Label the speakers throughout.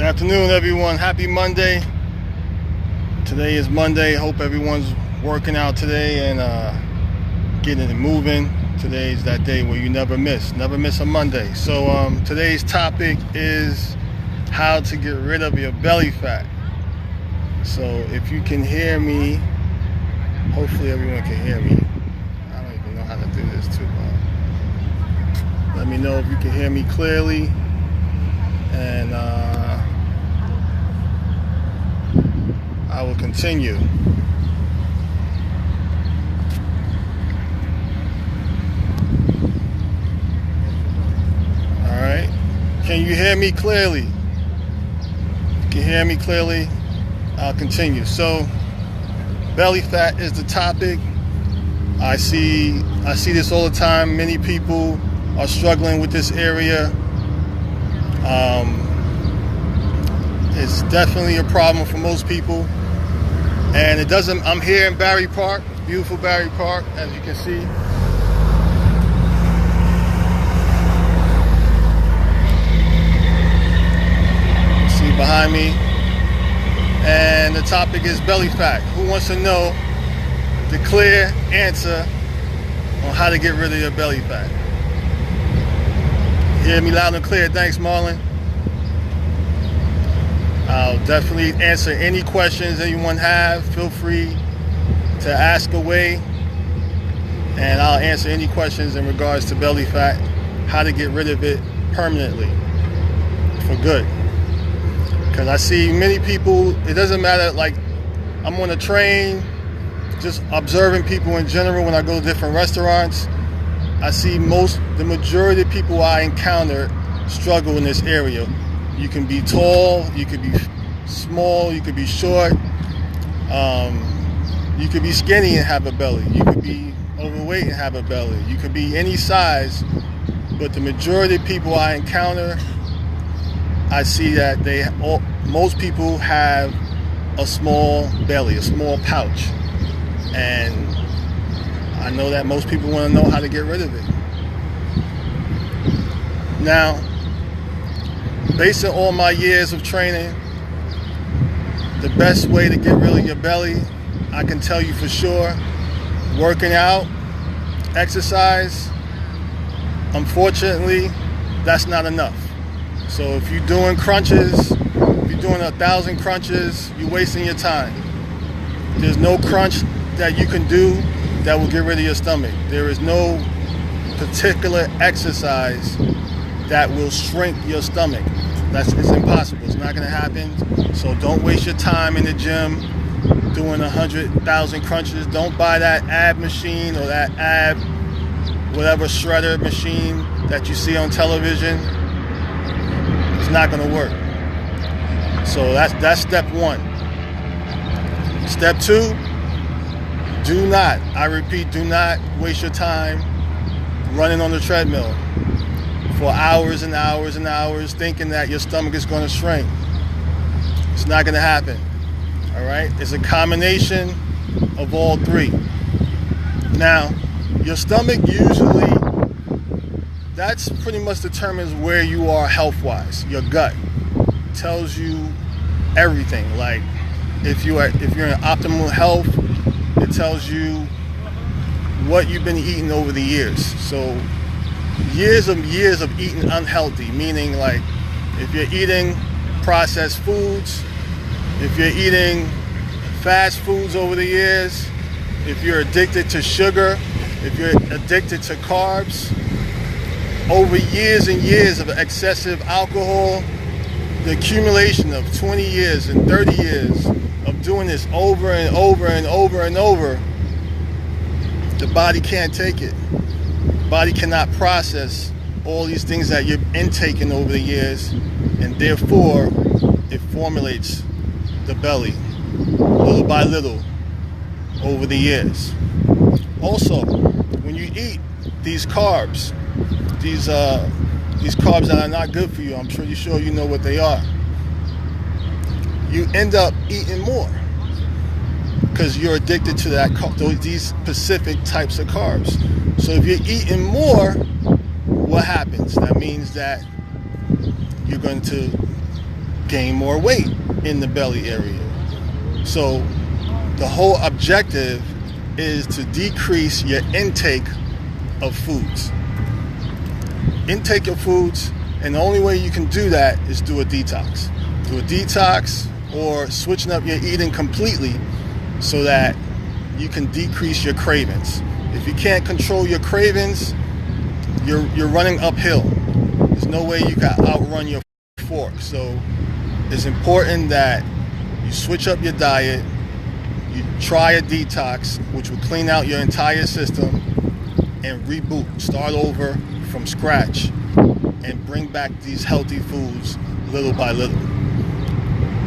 Speaker 1: Good afternoon, everyone. Happy Monday. Today is Monday. Hope everyone's working out today and getting it moving. Today's that day where you never miss a Monday. So today's topic is how to get rid of your belly fat. So if you can hear me, hopefully everyone can hear me. I don't even know how to do this too. Let me know if you can hear me clearly, and I will continue. All right. Can you hear me clearly? If you can hear me clearly, I'll continue. So, belly fat is the topic. I see this all the time. Many people are struggling with this area. It's definitely a problem for most people. And it doesn't, I'm here in Barry Park, beautiful Barry Park, as you can see. See behind me. And the topic is belly fat. Who wants to know the clear answer on how to get rid of your belly fat? Hear me loud and clear. Thanks, Marlon. I'll definitely answer any questions anyone have. Feel free to ask away, and I'll answer any questions in regards to belly fat, how to get rid of it permanently for good. Because I see many people, it doesn't matter, like I'm on a train, just observing people in general when I go to different restaurants. I see the majority of people I encounter struggle in this area. You can be tall, you could be small, you could be short, you could be skinny and have a belly, you could be overweight and have a belly, you could be any size, but the majority of people I encounter, I see that most people have a small belly, a small pouch, and I know that most people want to know how to get rid of it. Now, based on all my years of training, the best way to get rid of your belly, I can tell you for sure, working out, exercise. Unfortunately, that's not enough. So if you're doing crunches, if you're doing 1,000 crunches, you're wasting your time. There's no crunch that you can do that will get rid of your stomach. There is no particular exercise that will shrink your stomach. It's impossible. It's not going to happen. So don't waste your time in the gym doing 100,000 crunches. Don't buy that ab machine or that ab whatever shredder machine that you see on television. It's not going to work. So that's step one. Step two, do not waste your time running on the treadmill for hours and hours and hours thinking that your stomach is going to shrink. It's not going to happen. All right? It's a combination of all three. Now, your stomach usually, that's pretty much determines where you are health-wise. Your gut tells you everything. Like if you're in optimal health, it tells you what you've been eating over the years. So years of eating unhealthy, meaning like if you're eating processed foods, if you're eating fast foods over the years, if you're addicted to sugar, if you're addicted to carbs, over years and years of excessive alcohol, the accumulation of 20 years and 30 years of doing this over and over and over and over, the body can't take it. The body cannot process all these things that you're intaking over the years, and therefore it formulates the belly little by little over the years. Also, when you eat these carbs, these carbs that are not good for you, I'm pretty sure you know what they are, you end up eating more because you're addicted to these specific types of carbs. So if you're eating more, what happens? That means that you're going to gain more weight in the belly area. So the whole objective is to decrease your intake of foods. Intake of foods, and the only way you can do that is do a detox. Do a detox or switching up your eating completely so that you can decrease your cravings. If you can't control your cravings, you're running uphill. There's no way you can outrun your fork. So it's important that you switch up your diet, you try a detox, which will clean out your entire system, and reboot, start over from scratch, and bring back these healthy foods little by little.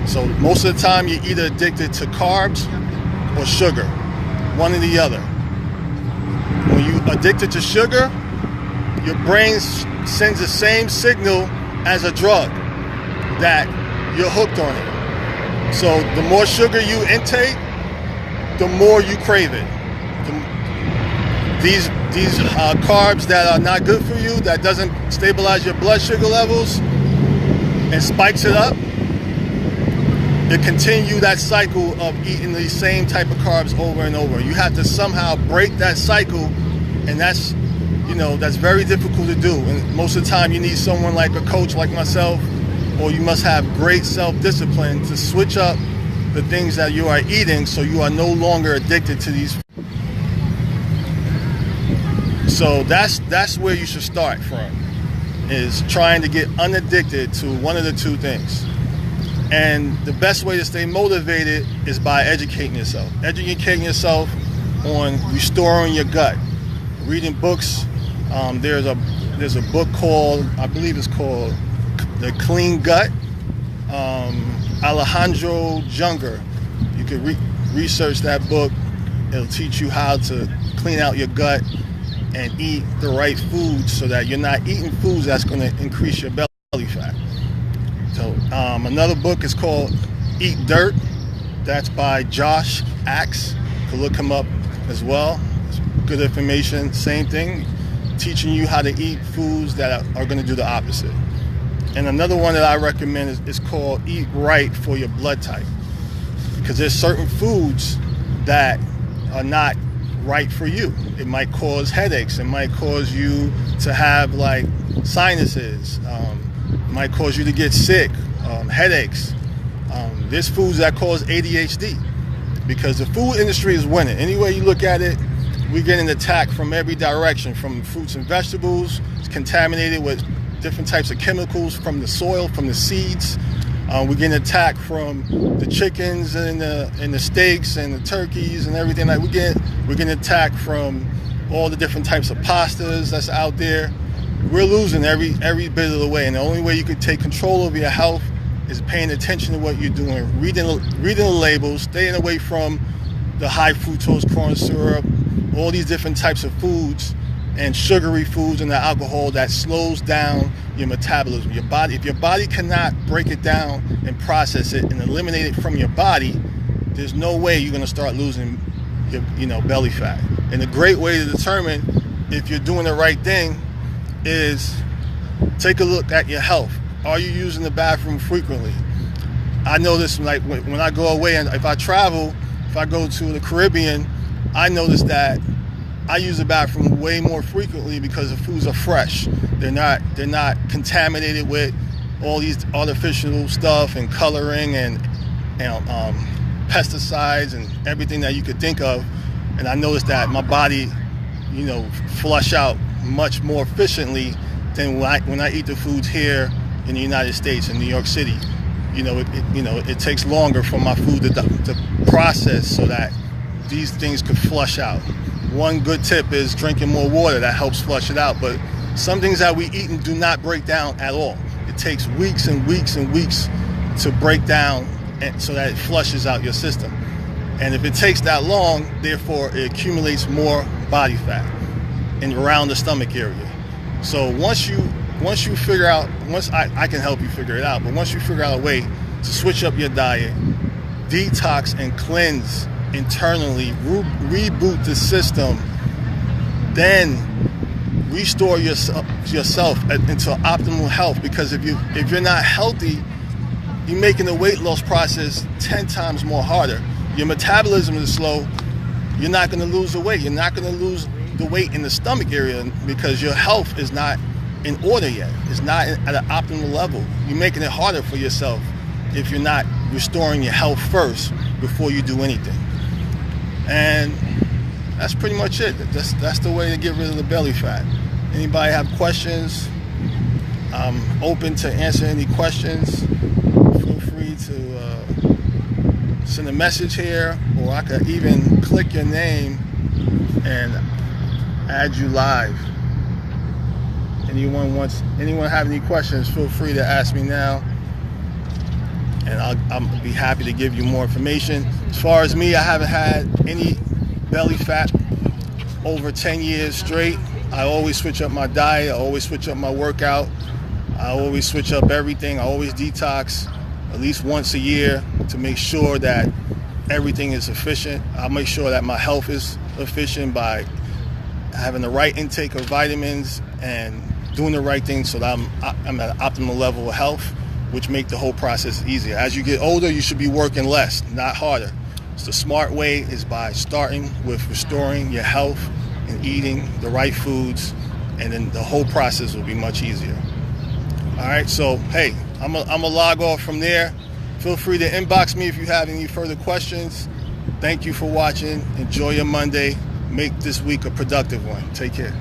Speaker 1: So most of the time you're either addicted to carbs or sugar, one or the other. When you're addicted to sugar, your brain sends the same signal as a drug that you're hooked on it. So the more sugar you intake, the more you crave it. These carbs that are not good for you, that doesn't stabilize your blood sugar levels and spikes it up, it continue that cycle of eating the same type of carbs over and over. You have to somehow break that cycle, and that's very difficult to do. And most of the time you need someone like a coach like myself, or you must have great self-discipline to switch up the things that you are eating so you are no longer addicted to these. So that's where you should start from, is trying to get unaddicted to one of the two things. And the best way to stay motivated is by educating yourself. Educating yourself on restoring your gut. Reading books. There's a book called, I believe it's called The Clean Gut. Alejandro Junger. You can research that book. It'll teach you how to clean out your gut and eat the right foods so that you're not eating foods that's going to increase your belly fat. So another book is called Eat Dirt. That's by Josh Axe. You can look him up as well. It's good information. Same thing, teaching you how to eat foods that are going to do the opposite. And another one that I recommend is called Eat Right for Your Blood Type, because there's certain foods that are not right for you. It might cause headaches. It might cause you to have like sinuses. It might cause you to get sick, headaches. There's foods that cause ADHD, because the food industry is winning. Any way you look at it, we're getting attacked from every direction, from fruits and vegetables. It's contaminated with different types of chemicals from the soil, from the seeds. We're getting attacked from the chickens and the steaks and the turkeys and everything. Like we're getting attacked from all the different types of pastas that's out there. We're losing every bit of the way, and the only way you can take control of your health is paying attention to what you're doing, reading the labels, staying away from the high fructose corn syrup, all these different types of foods and sugary foods and the alcohol that slows down your metabolism. Your body, if your body cannot break it down and process it and eliminate it from your body, there's no way you're going to start losing your belly fat. And a great way to determine if you're doing the right thing is take a look at your health. Are you using the bathroom frequently? I notice like when I go away, and if I travel, if I go to the Caribbean, I notice that I use the bathroom way more frequently because the foods are fresh. They're not contaminated with all these artificial stuff and coloring and pesticides and everything that you could think of. And I noticed that my body, flush out much more efficiently than when I eat the foods here in the United States, in New York City. It takes longer for my food to process so that these things could flush out. One good tip is drinking more water. That helps flush it out. But some things that we eat and do not break down at all. It takes weeks and weeks and weeks to break down so that it flushes out your system. And if it takes that long, therefore it accumulates more body fat and around the stomach area. So once you figure out, I can help you figure it out, but once you figure out a way to switch up your diet, detox and cleanse internally, reboot the system, then restore yourself into optimal health. Because if you're not healthy, you're making the weight loss process 10 times more harder. Your metabolism is slow. You're not going to lose the weight. You're not going to lose the weight in the stomach area because your health is not in order yet. It's not at an optimal level. You're making it harder for yourself if you're not restoring your health first before you do anything. And that's pretty much it. That's the way to get rid of the belly fat. Anybody have questions? I'm open to answer any questions. Feel free to send a message here, or I could even click your name and add you live. Anyone have any questions, feel free to ask me now, and I'll be happy to give you more information. As far as me, I haven't had any belly fat over 10 years straight. I always switch up my diet, I always switch up my workout, I always switch up everything. I always detox at least once a year to make sure that everything is efficient. I'll make sure that my health is efficient by having the right intake of vitamins and doing the right thing so that I'm at an optimal level of health, which make the whole process easier. As you get older, you should be working less, not harder. So the smart way is by starting with restoring your health and eating the right foods, and then the whole process will be much easier. All right, so hey, I'm gonna log off from there. Feel free to inbox me if you have any further questions. Thank you for watching. Enjoy your Monday. Make this week a productive one. Take care.